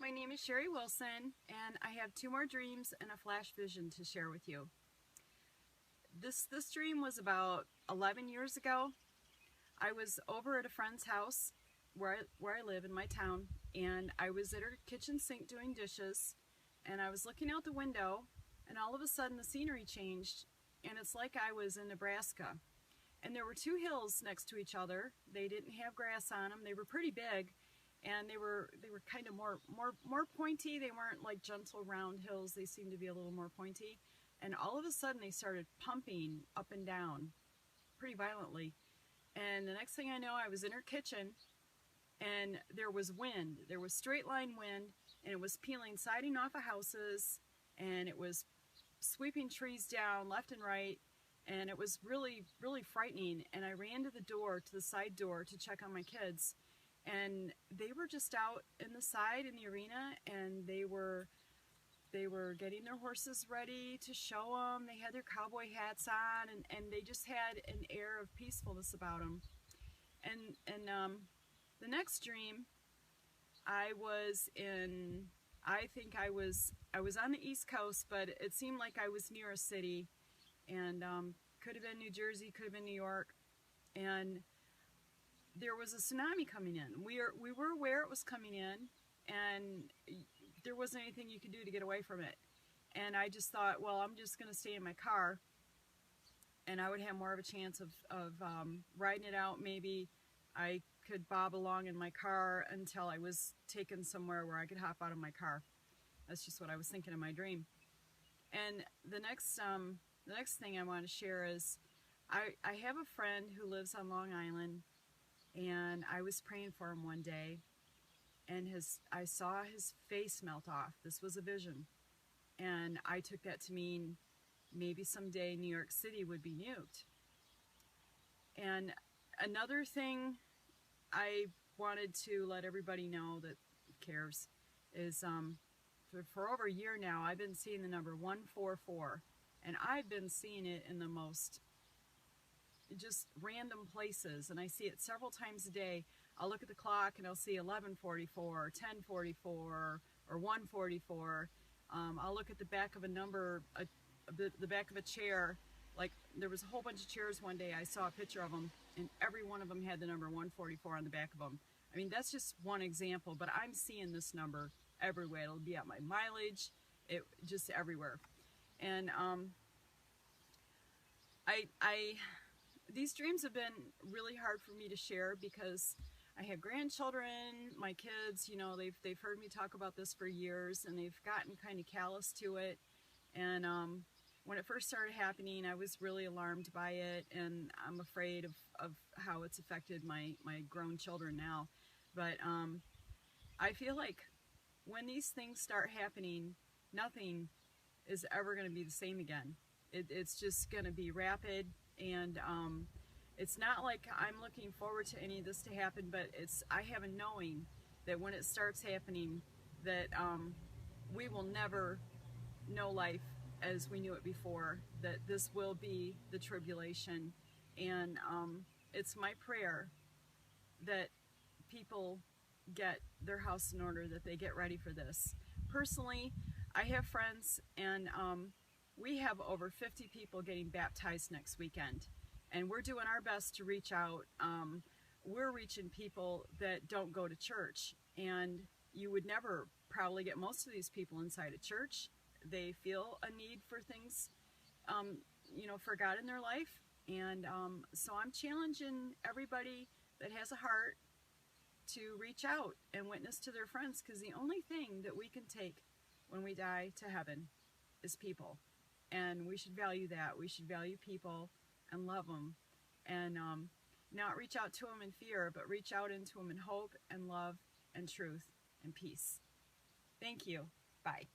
my name is Sherry Wilson, and I have two more dreams and a flash vision to share with you. This dream was about 11 years ago. I was over at a friend's house where I live in my town, and I was at her kitchen sink doing dishes, and I was looking out the window, and all of a sudden the scenery changed, and it's like I was in Nebraska. And there were two hills next to each other. They didn't have grass on them. They were pretty big, and they were kind of more pointy. They weren't like gentle round hills. They seemed to be a little more pointy. And all of a sudden they started pumping up and down pretty violently. And the next thing I know, I was in her kitchen, and there was wind. There was straight line wind, and it was peeling siding off of houses, and it was sweeping trees down left and right. And it was really, really frightening. And I ran to the door, to the side door, to check on my kids. And they were just out in the side in the arena, and they were getting their horses ready to show them. They had their cowboy hats on, and they just had an air of peacefulness about them. And the next dream, I was on the East Coast, but it seemed like I was near a city. And could have been New Jersey, could have been New York, and there was a tsunami coming in. We were aware it was coming in, and there wasn't anything you could do to get away from it. And I just thought, well, I'm just going to stay in my car, and I would have more of a chance of riding it out. Maybe I could bob along in my car until I was taken somewhere where I could hop out of my car. That's just what I was thinking in my dream. And the next thing I want to share is I have a friend who lives on Long Island, and I was praying for him one day, and I saw his face melt off. This was a vision, and I took that to mean maybe someday New York City would be nuked. And another thing I wanted to let everybody know that cares is for over a year now, I've been seeing the number 144. And I've been seeing it in the most just random places, and I see it several times a day. I'll look at the clock and I'll see 11:44 or 10:44 or 1:44. I'll look at the back of a number, the back of a chair. Like there was a whole bunch of chairs one day. I saw a picture of them, and every one of them had the number 144 on the back of them. I mean, that's just one example, but I'm seeing this number everywhere. It'll be at my mileage, just everywhere. And these dreams have been really hard for me to share because I have grandchildren, my kids, you know, they've heard me talk about this for years, and they've gotten kind of callous to it. And when it first started happening, I was really alarmed by it, and I'm afraid of how it's affected my grown children now. But I feel like when these things start happening, nothing is ever going to be the same again. It's just going to be rapid, and it's not like I'm looking forward to any of this to happen, but I have a knowing that when it starts happening, that we will never know life as we knew it before, that this will be the tribulation. And it's my prayer that people get their house in order, that they get ready for this. Personally, I have friends, and we have over 50 people getting baptized next weekend, and we're doing our best to reach out. We're reaching people that don't go to church, and you would never probably get most of these people inside a church. They feel a need for things, you know, for God in their life, and so I'm challenging everybody that has a heart to reach out and witness to their friends, because the only thing that we can take when we die to heaven is people, and we should value that. We should value people and love them, and not reach out to them in fear, but reach out into them in hope and love and truth and peace. Thank you. Bye.